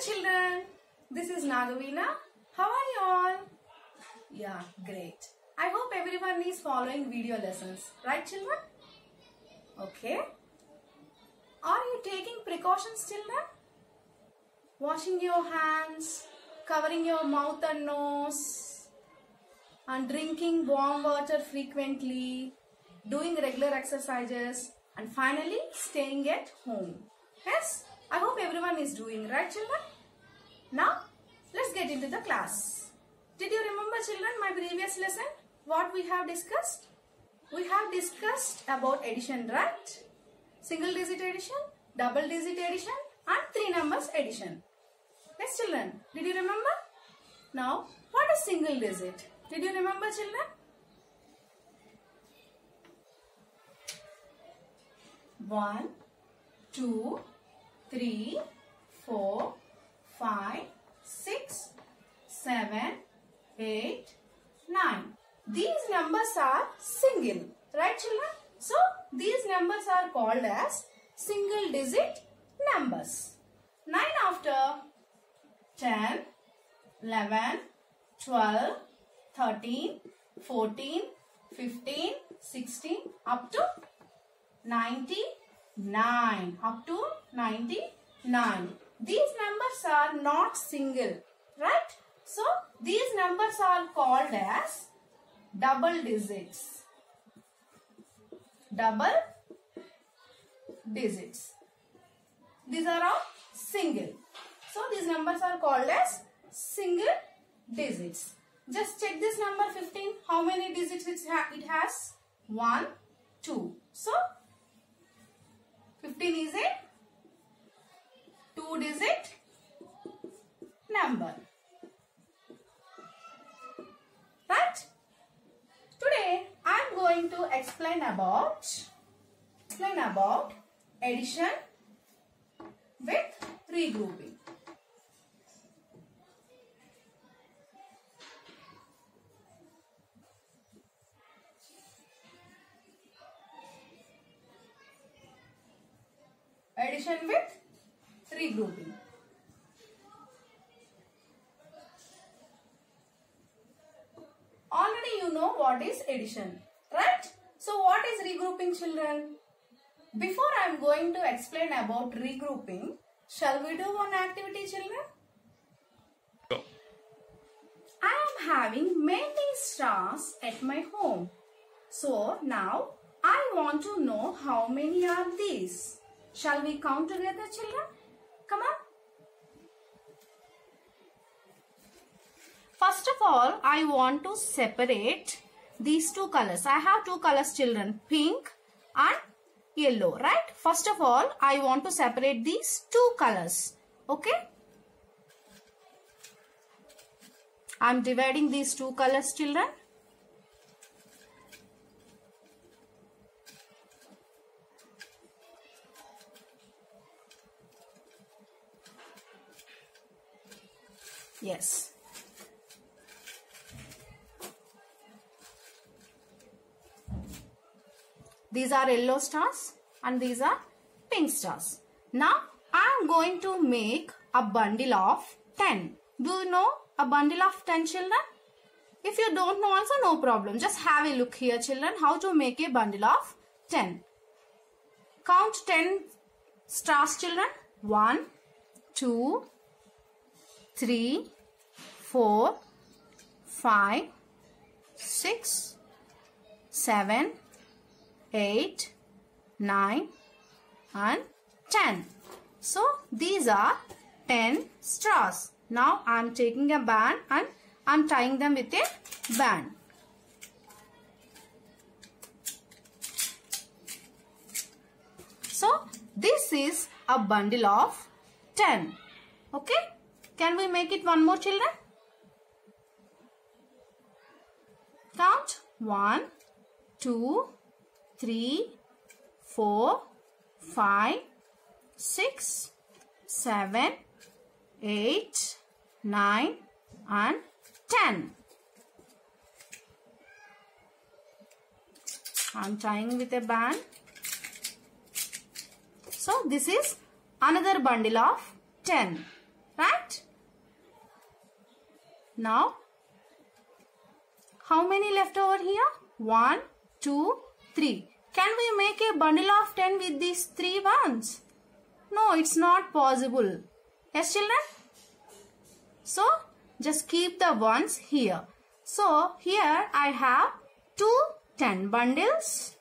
children, this is Nagaveena. How are you all? Yeah, great. I hope everyone is following video lessons, right children? Okay. Are you taking precautions children? Washing your hands, covering your mouth and nose, and drinking warm water frequently, doing regular exercises, and finally staying at home. Yes, I hope everyone is doing, right children? Now, let's get into the class. Did you remember children my previous lesson? What we have discussed? We have discussed about addition, right? Single digit addition, double digit addition and three numbers addition. Yes children, did you remember? Now, what is single digit? Did you remember children? 1, 2, 3, 4, 5, 6, 7, 8, 9. These numbers are single, right children? So, these numbers are called as single digit numbers. 9 after 10, 11, 12, 13, 14, 15, 16 up to 99. Up to 99. These numbers are not single, right? So, these numbers are called as double digits. Double digits. These are all single. So, these numbers are called as single digits. Just check this number 15. How many digits it has? 1, 2. So, 15 is a 2-digit number. Right? Today, I am going to explain about addition with regrouping. Addition with regrouping. Already you know what is addition, right? So what is regrouping children? Before I am going to explain about regrouping, shall we do one activity children? Go. I am having many stars at my home. So now I want to know how many are these. Shall we count together children? Come on. First of all, I want to separate these two colors. I have two colors children, pink and yellow, right? First of all, I want to separate these two colors. Okay? I am dividing these two colors children. Yes. These are yellow stars and these are pink stars. Now, I am going to make a bundle of 10. Do you know a bundle of 10 children? If you don't know also no problem. Just have a look here children how to make a bundle of 10. Count 10 stars children. 1, 2, 3, 4, 5, 6, 7, 8, 9 and 10. So, these are 10 stars. Now, I am taking a band and I am tying them with a band. So, this is a bundle of 10. Okay? Can we make it one more children? Count 1, 2, 3, 4, 5, 6, 7, 8, 9 and 10. I am tying with a band. So this is another bundle of 10. right? Now, how many left over here? 1, 2, 3. Can we make a bundle of 10 with these 3 ones? No, it's not possible. Yes, children? So, just keep the ones here. So, here I have 2 10 bundles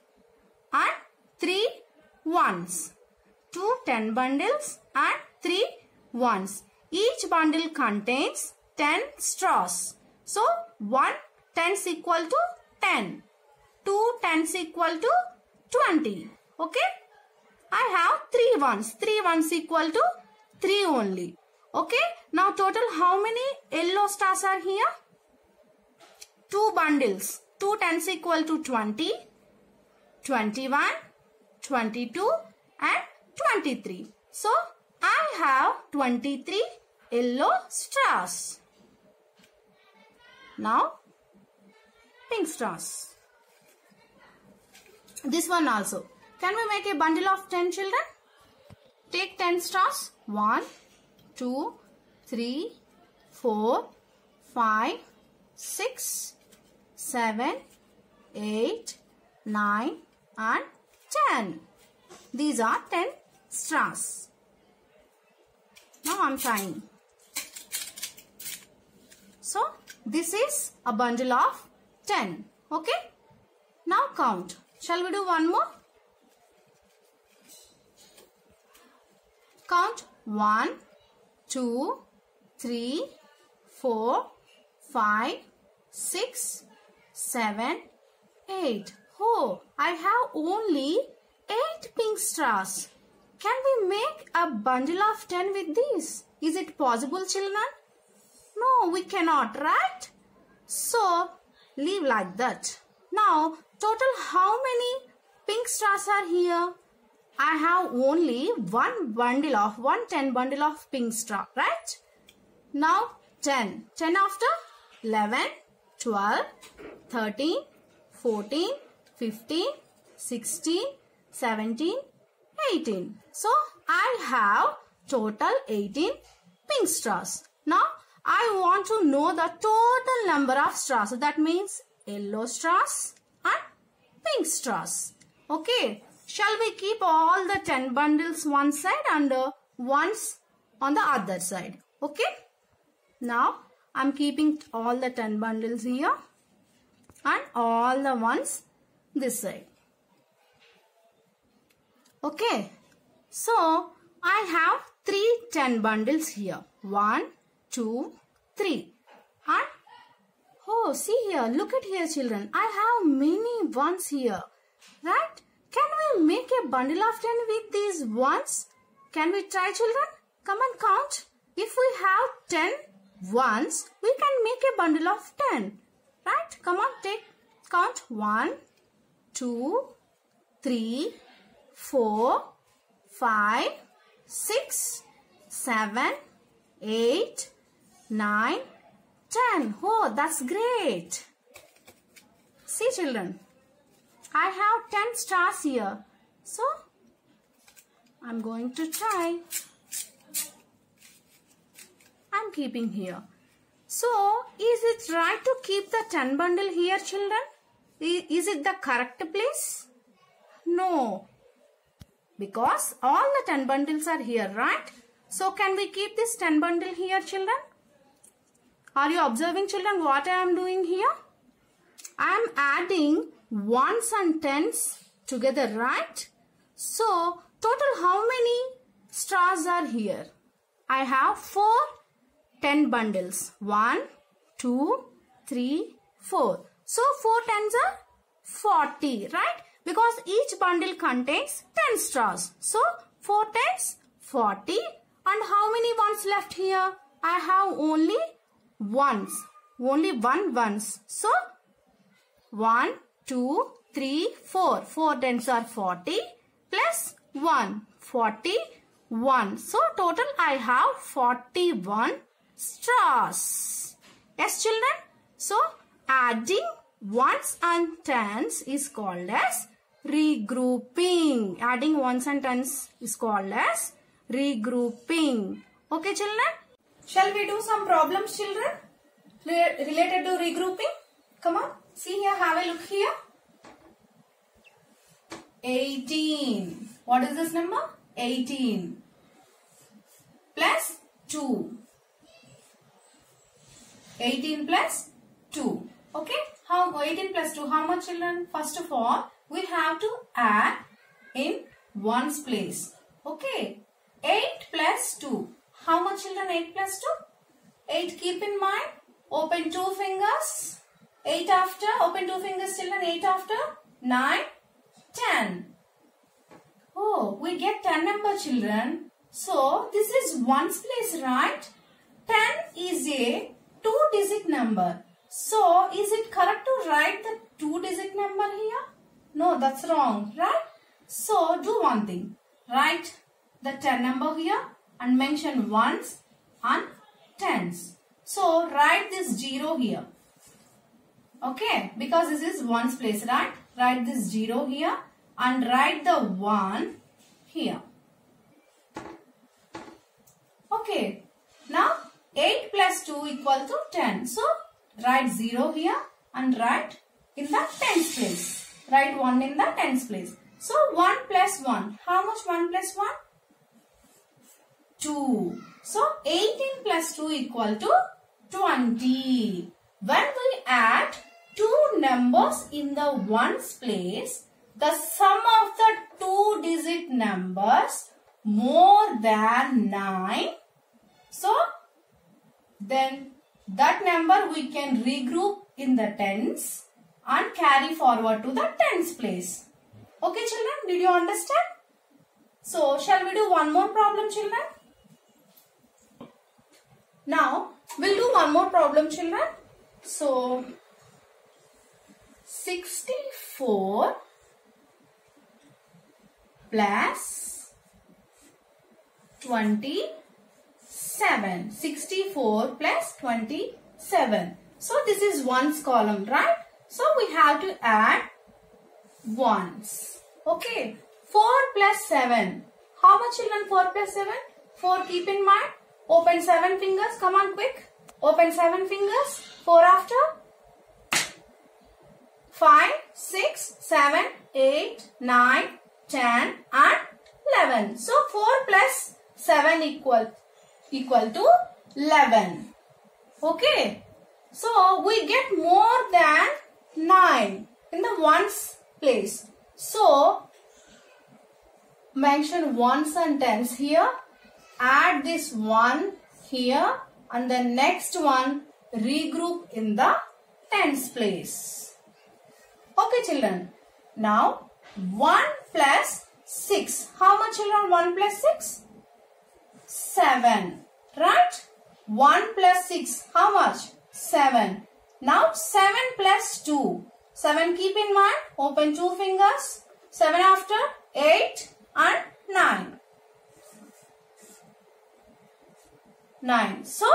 and 3 ones. 2 10 bundles and 3 ones. Each bundle contains 10 straws. So, 1 10s equal to 10. 2 10s equal to 20. Okay? I have 3 ones. 3 ones equal to 3 only. Okay? Now, total how many yellow stars are here? 2 bundles. 2 10s equal to 20, 21, 22 and 23. So, I have 23 yellow stars. Now, pink stars. This one also. Can we make a bundle of 10 children? Take 10 stars. 1, 2, 3, 4, 5, 6, 7, 8, 9 and 10. These are 10 stars. Now I am trying. So this is a bundle of 10. Okay. Now count. Shall we do one more? Count 1, 2, 3, 4, 5, 6, 7, 8. Oh, I have only 8 pink stars. Can we make a bundle of 10 with these? Is it possible, children? No, we cannot, right? So, leave like that. Now, total how many pink stars are here? I have only one 10 bundle of pink star, right? Now, 10. 10 after 11, 12, 13, 14, 15, 16, 17, 18. So, I have total 18 pink stars. Now, I want to know the total number of stars. So, that means yellow stars and pink stars. Okay. Shall we keep all the 10 bundles one side and ones on the other side? Okay. Now, I am keeping all the 10 bundles here and all the ones this side. Okay. So, I have 3 10 bundles here. 1, 2, 3. And, oh, see here. Look at here, children. I have many ones here. Right? Can we make a bundle of 10 with these ones? Can we try, children? Come and count. If we have 10 ones, we can make a bundle of 10. Right? Come on, count. 1, 2, 3, 4, 5, 6, 7, 8, 9, 10. Oh, that's great. See, children. I have 10 stars here. So, I'm going to try. I'm keeping here. So, is it right to keep the 10 bundle here, children? Is it the correct place? No. Because all the 10 bundles are here, right? So, can we keep this 10 bundle here, children? Are you observing, children, what I am doing here? I am adding ones and tens together, right? So, total how many stars are here? I have 4 10 bundles. 1, 2, 3, 4. So, 4 tens are 40, right? Because each bundle contains 10 stars. So, 4 tens, 40. And how many ones left here? I have only ones. Only one ones. So, 1, 2, 3, 4. 4 tens are 40 plus 1. 41. So, total I have 41 stars. Yes, children? So, adding ones and tens is called as regrouping. Adding ones and tens is called as regrouping. Okay, children? Shall we do some problems, children, related to regrouping? Come on, see here, have a look here. 18. What is this number? 18 plus 2. 18 plus 2. Okay. How 18 plus 2? How much, children? First of all, we have to add in ones place. Okay. 8 plus 2. How much, children? 8 plus 2? 8 keep in mind. Open 2 fingers. 8 after. Open 2 fingers, children. 8 after. 9. 10. Oh, we get 10 number, children. So, this is ones place, right? 10 is a 2-digit number. So, is it correct to write the 2-digit number here? No, that's wrong, right? So, do one thing. Write the 10 number here and mention ones and tens. So, write this 0 here. Okay, because this is ones place, right? Write this 0 here and write the 1 here. Okay, now 8 plus 2 equal to 10. So, write 0 here and write in the tens place. Write 1 in the tens place. So, 1 plus 1. How much 1 plus 1? 2. So, 18 plus 2 equal to 20. When we add two numbers in the ones place, the sum of the 2-digit numbers more than 9. So, then that number we can regroup in the tens and carry forward to the tens place. Okay, children, did you understand? So, shall we do one more problem, children? Now, we'll do one more problem, children. So, 64 plus 27. 64 plus 27. So, this is ones column, right? So, we have to add ones. Okay. 4 plus 7. How much, children? 4 plus 7? 4 keep in mind. Open 7 fingers. Come on, quick. Open 7 fingers. 4 after. 5, 6, 7, 8, 9, 10 and 11. So, 4 plus 7 equal to 11. Okay. So, we get more than 9 in the ones place. So, mention ones and tens here. Add this 1 here and the next one regroup in the tens place. Okay, children. Now, 1 plus 6. How much, children? 1 plus 6? 7. Right? 1 plus 6. How much? 7. Now, 7 plus 2. 7 keep in mind. Open 2 fingers. 7 after. 8 and 9. 9. So,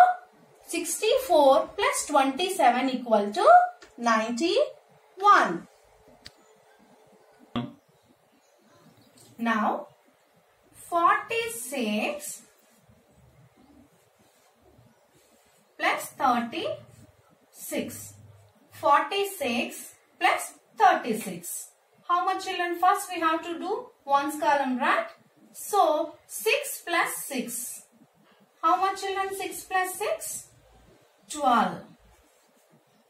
64 plus 27 equal to 91. Now, 46 plus 36. 46 plus 36. How much, children? First we have to do ones column, right? So, 6 plus 6. How much, children? 6 plus 6? 12.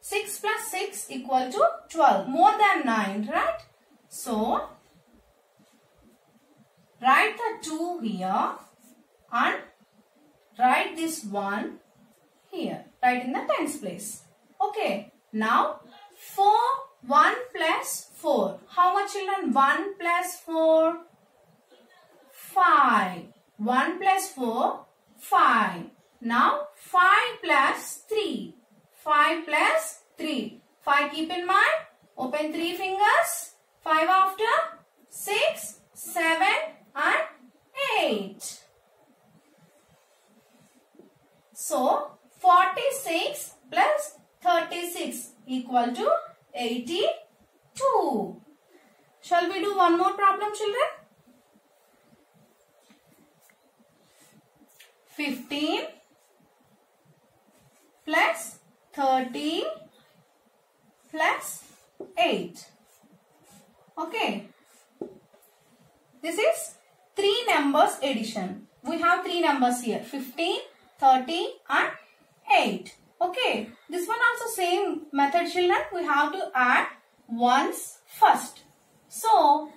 6 plus 6 equal to 12. More than 9, right? So, write the 2 here and write this 1 here. Write in the tens place. Okay. Now, 1 plus 4. How much, children? 1 plus 4? 5. 1 plus 4? 5. Now, 5 plus 3. 5 plus 3. 5 keep in mind. Open 3 fingers. 5 after. 6, 7 and 8. So, 46 plus 36 equal to 82. Shall we do one more problem, children? 15 addition. We have three numbers here, 15, 30 and 8. Okay, this one also same method children. We have to add ones first. So,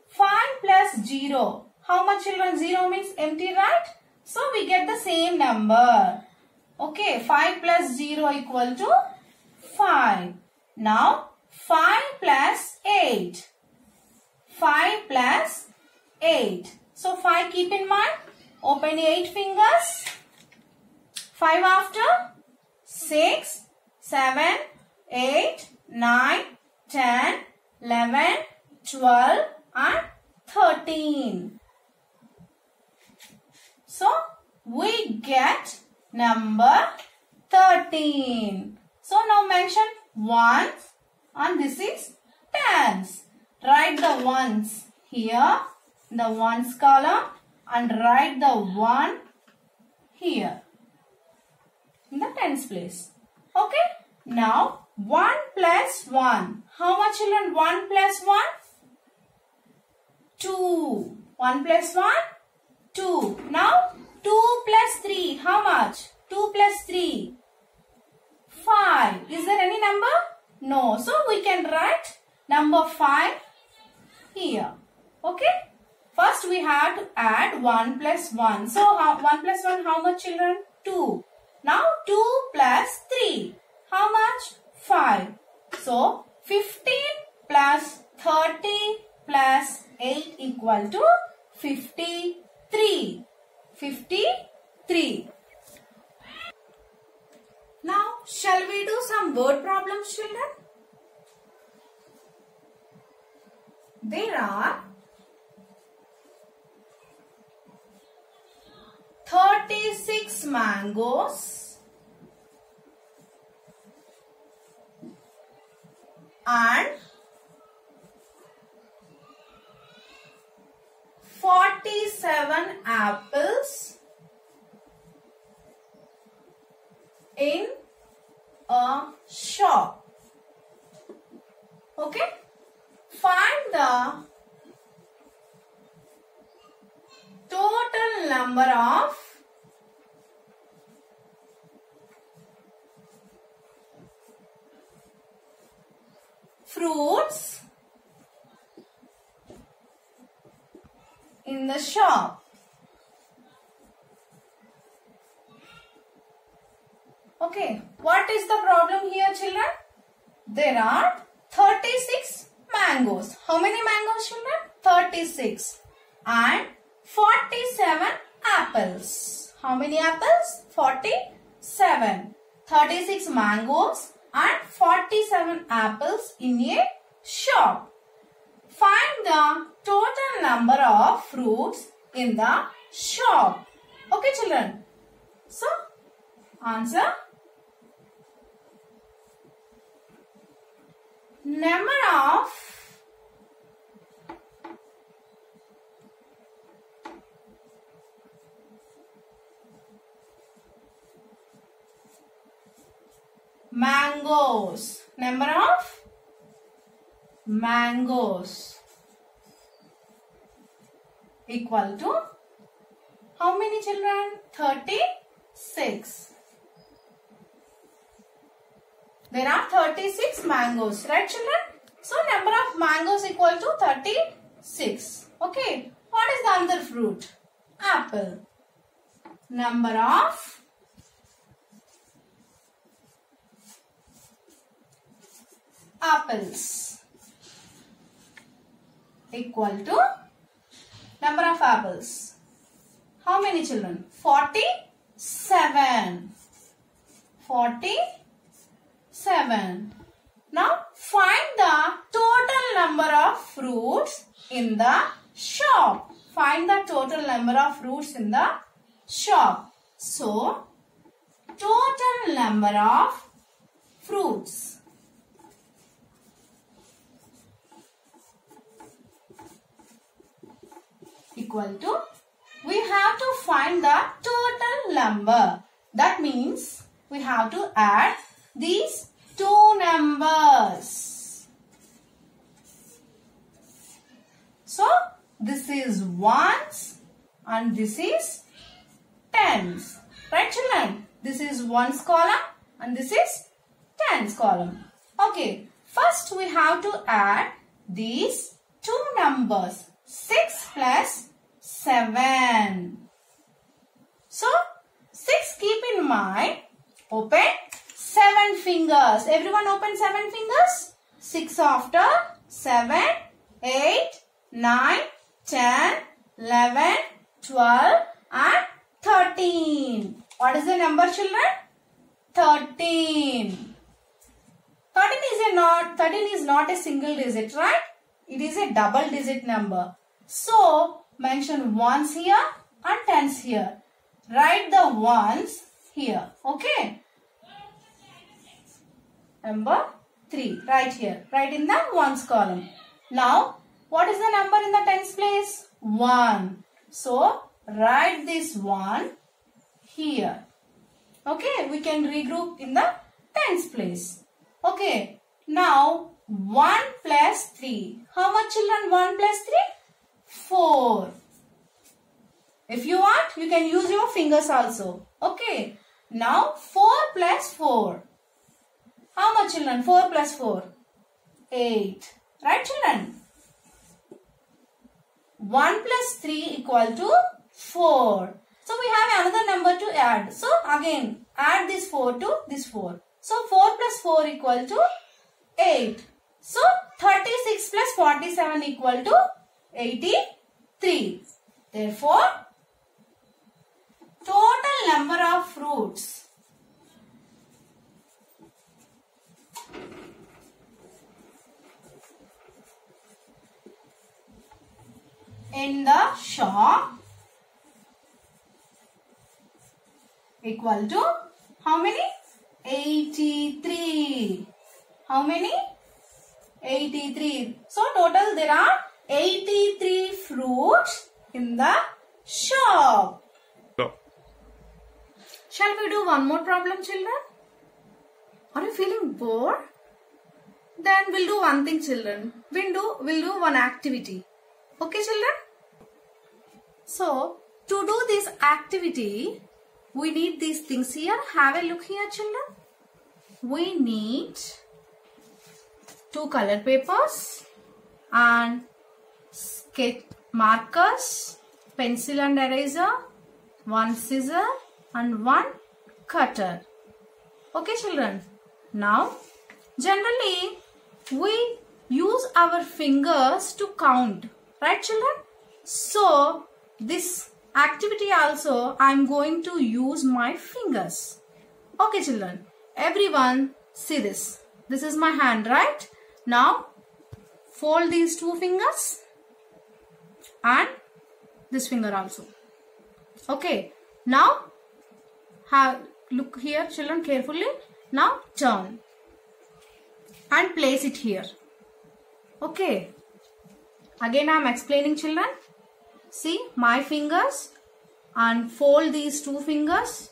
5 plus 0. How much children? 0 means empty, right? So, we get the same number. Okay, 5 plus 0 equal to 5. Now, 5 plus 8. 5 plus 8. So, 5 keep in mind. Open 8 fingers. 5 after. 6, 7, 8, 9, 10, 11, 12 and 13. So, we get number 13. So, now mention ones and this is tens. Write the ones here, the ones column and write the 1 here in the tens place. Okay. Now, 1 plus 1. How much children? 1 plus 1? 2. 1 plus 1? 2. Now, 2 plus 3. How much? 2 plus 3. 5. Is there any number? No. So, we can write number 5 here. Okay. First, we have to add 1 plus 1. So, 1 plus 1, how much children? 2. Now, 2 plus 3. How much? 5. So, 15 plus 30 plus 8 equal to 53. 53. Now, shall we do some word problems, children? There are 36 mangoes and 47 apples in a shop. Okay? Find the total number of fruits in the shop. Okay, what is the problem here, children? There are 36 mangoes. How many mangoes, children? 36. And 47 apples. How many apples? 47. 36 mangoes and 47 apples in a shop. Find the total number of fruits in the shop. Okay, children. So, answer. Number of mangoes. Number of mangoes equal to how many children? 36. There are 36 mangoes, right children? So number of mangoes equal to 36. Okay. What is the other fruit? Apple. Number of apples equal to number of apples. How many children? 47. 47. Now find the total number of fruits in the shop. Find the total number of fruits in the shop. So, total number of fruits equal to, we have to find the total number. That means we have to add these two numbers. So, this is ones and this is tens. Right children? This is ones column and this is tens column. Okay, first we have to add these two numbers, 6 plus 7. So 6, keep in mind, open 7 fingers. Everyone open 7 fingers. 6 after 7, 8, 9, 10, 11, 12 and 13. What is the number children? 13. 13 is not a single digit, right? It is a double digit number. So mention ones here and tens here. Write the ones here. Okay. Number 3 right here. Write in the ones column. Now what is the number in the tens place? 1. So write this 1 here. Okay. We can regroup in the tens place. Okay. Now 1 plus 3. How much children? 1 plus 3? 4. If you want, you can use your fingers also. Okay. Now 4 plus 4. How much children? 4 plus 4? 8. Right children? 1 plus 3 equal to 4. So we have another number to add. So again, add this 4 to this 4. So 4 plus 4 equal to 8. So 36 plus 47 equal to 83. Therefore, total number of fruits in the shop equal to how many? 83. How many? 83. So total there are 83 fruits in the shop. Go. Shall we do one more problem, children? Are you feeling bored? Then we'll do one thing, children. We'll do one activity. Okay, children? So, to do this activity, we need these things here. Have a look here, children. We need 2 color papers and sketch markers, pencil and eraser, 1 scissor and 1 cutter. Okay, children. Now, generally, we use our fingers to count. Right, children? So, this activity also, I am going to use my fingers. Okay, children. Everyone, see this. This is my hand, right? Now, fold these 2 fingers and this finger also. Okay. Now, look here, children, carefully. Now, turn and place it here. Okay. Again, I am explaining, children. See, my fingers and fold these 2 fingers,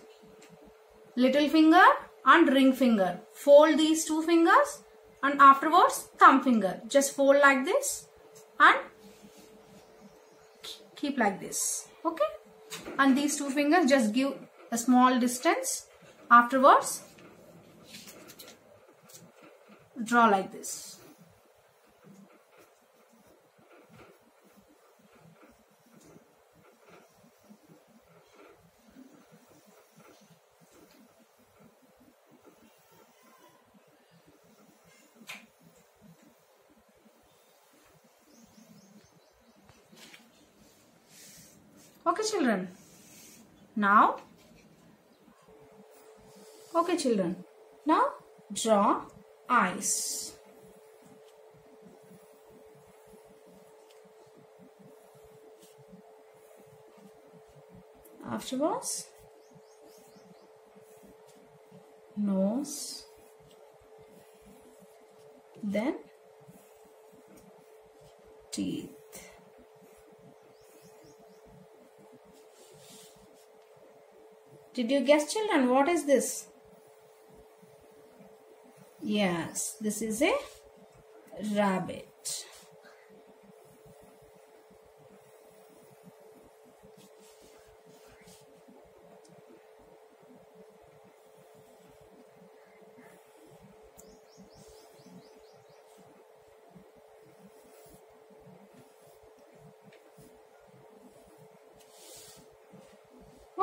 little finger and ring finger. Fold these 2 fingers and afterwards thumb finger. Just fold like this and keep like this. Okay. And these 2 fingers just give a small distance. Afterwards, draw like this. Okay, children. Now, okay, children. Now, draw eyes. Afterwards, nose, then teeth. Did you guess, children? What is this? Yes, this is a rabbit.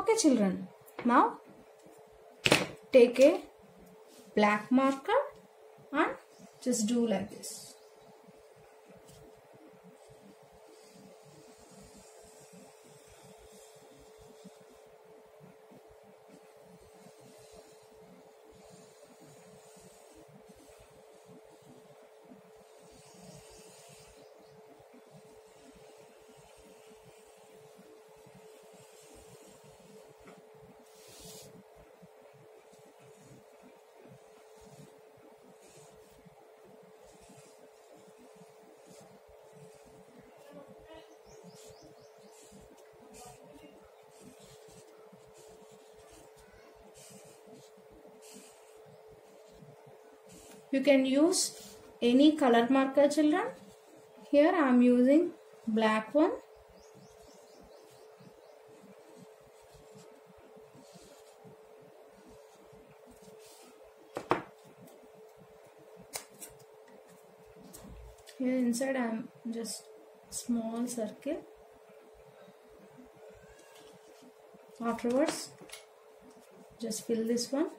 Okay children, now take a black marker and just do like this. You can use any color marker children. Here I am using black one. Here inside I am just small circle. Afterwards just fill this one.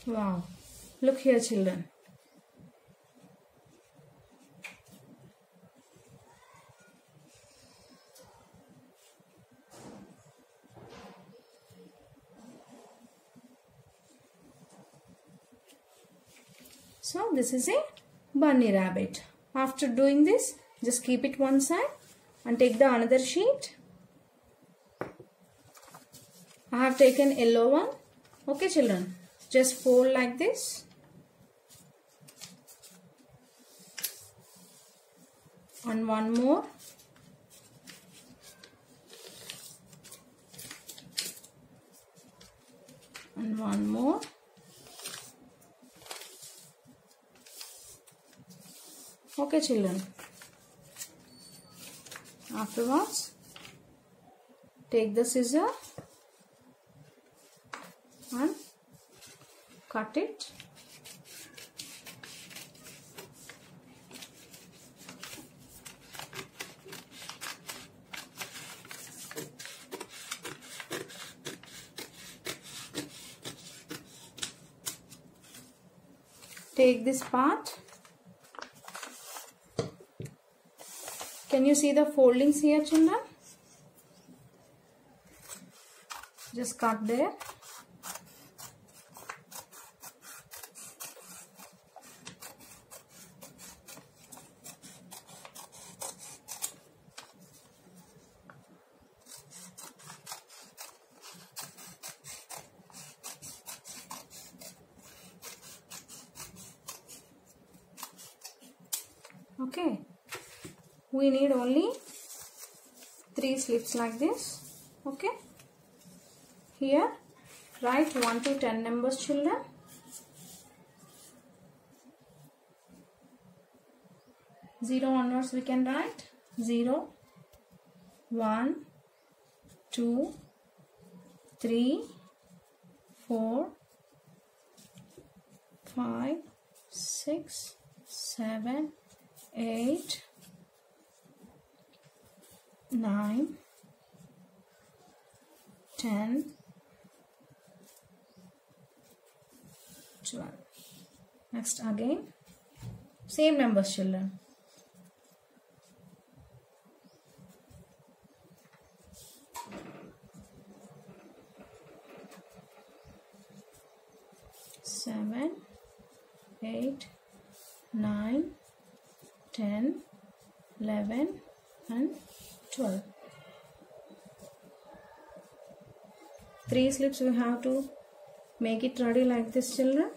Wow, look here children. So this is a bunny rabbit. After doing this, just keep it one side and take the another sheet. I have taken yellow one. Okay children, just fold like this. And one more. And one more. Okay children. Afterwards, take the scissor and cut it. Take this part. Can you see the foldings here children? Just cut there. Okay, we need only 3 slips like this. Okay, here write 1 to 10 numbers children. Zero onwards we can write 0, 1, 2, 3, 4, 5, 6, 7, 8, 9, 10, 12. Next again same numbers children. Seven, 8, 9, 10, 11 and 12. 3 slips we have to make it ready like this children.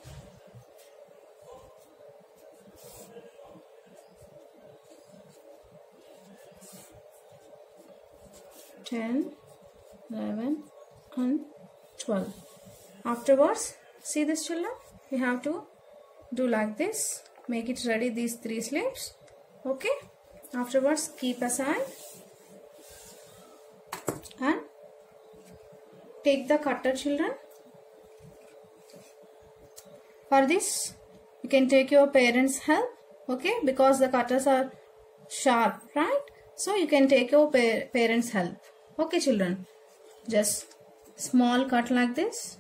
Ten, 11 and 12. Afterwards, see this children, we have to do like this. Make it ready these 3 slips Okay. Afterwards, keep aside and take the cutter, children. For this, you can take your parents' help. Okay, because the cutters are sharp, right? So you can take your parents' help. Okay, children. Just small cut like this.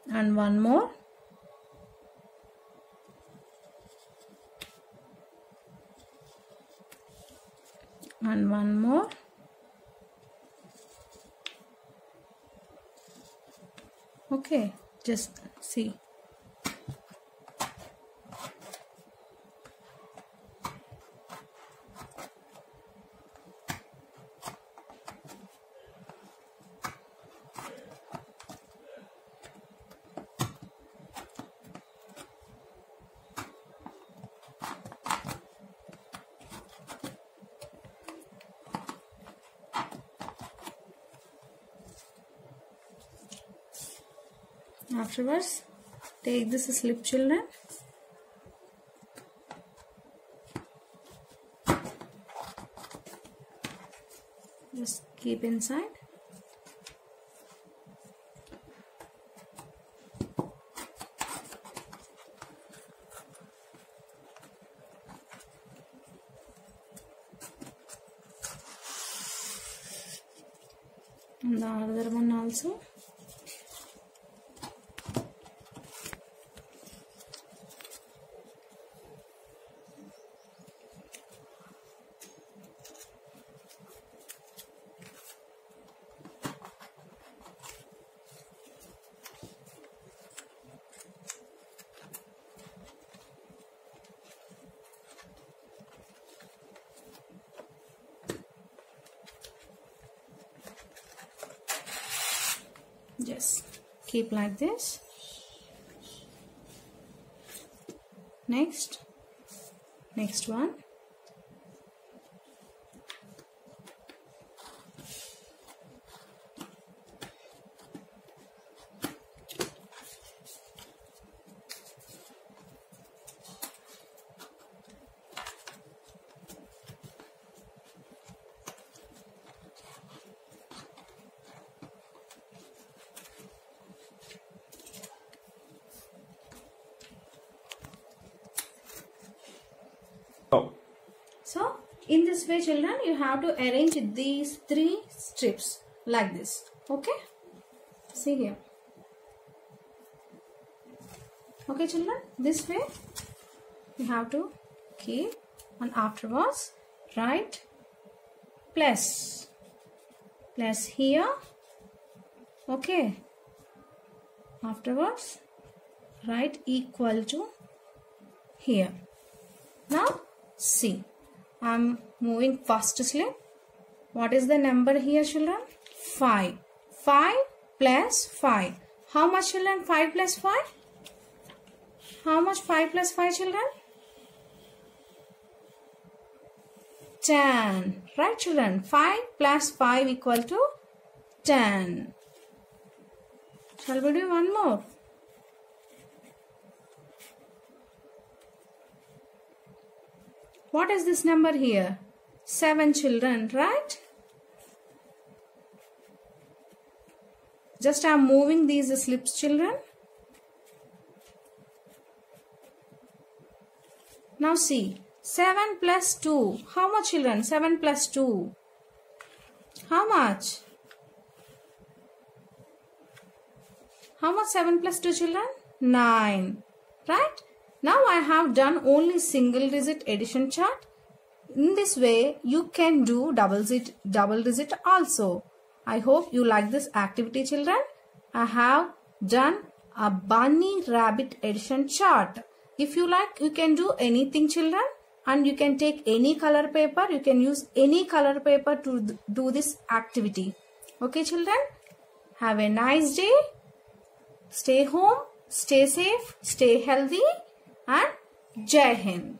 And one more. And one more. Okay, just see. Afterwards, take this slip, children. Just keep inside. And the other one also. Just keep like this. Next one. Oh. So, in this way, children, you have to arrange these 3 strips like this. Okay? See here. Okay, children, this way you have to keep, and afterwards write plus here. Okay. Afterwards write equal to here. Now see, I am moving first slip. What is the number here, children? 5. 5 plus 5. How much, children? 5 plus 5? How much 5 plus 5, children? 10. Right, children? 5 plus 5 equal to 10. Shall we do one more? What is this number here? 7, children, right? Just I am moving these slips, children. Now see, 7 plus 2. How much, children? 7 plus 2. How much? How much 7 plus 2, children? 9. Right? Now I have done only single digit addition chart. In this way, you can do double digit also. I hope you like this activity, children. I have done a bunny rabbit addition chart. If you like, you can do anything, children. And you can take any color paper. You can use any color paper to do this activity. Okay, children? Have a nice day. Stay home, stay safe, stay healthy, and Jai Hind.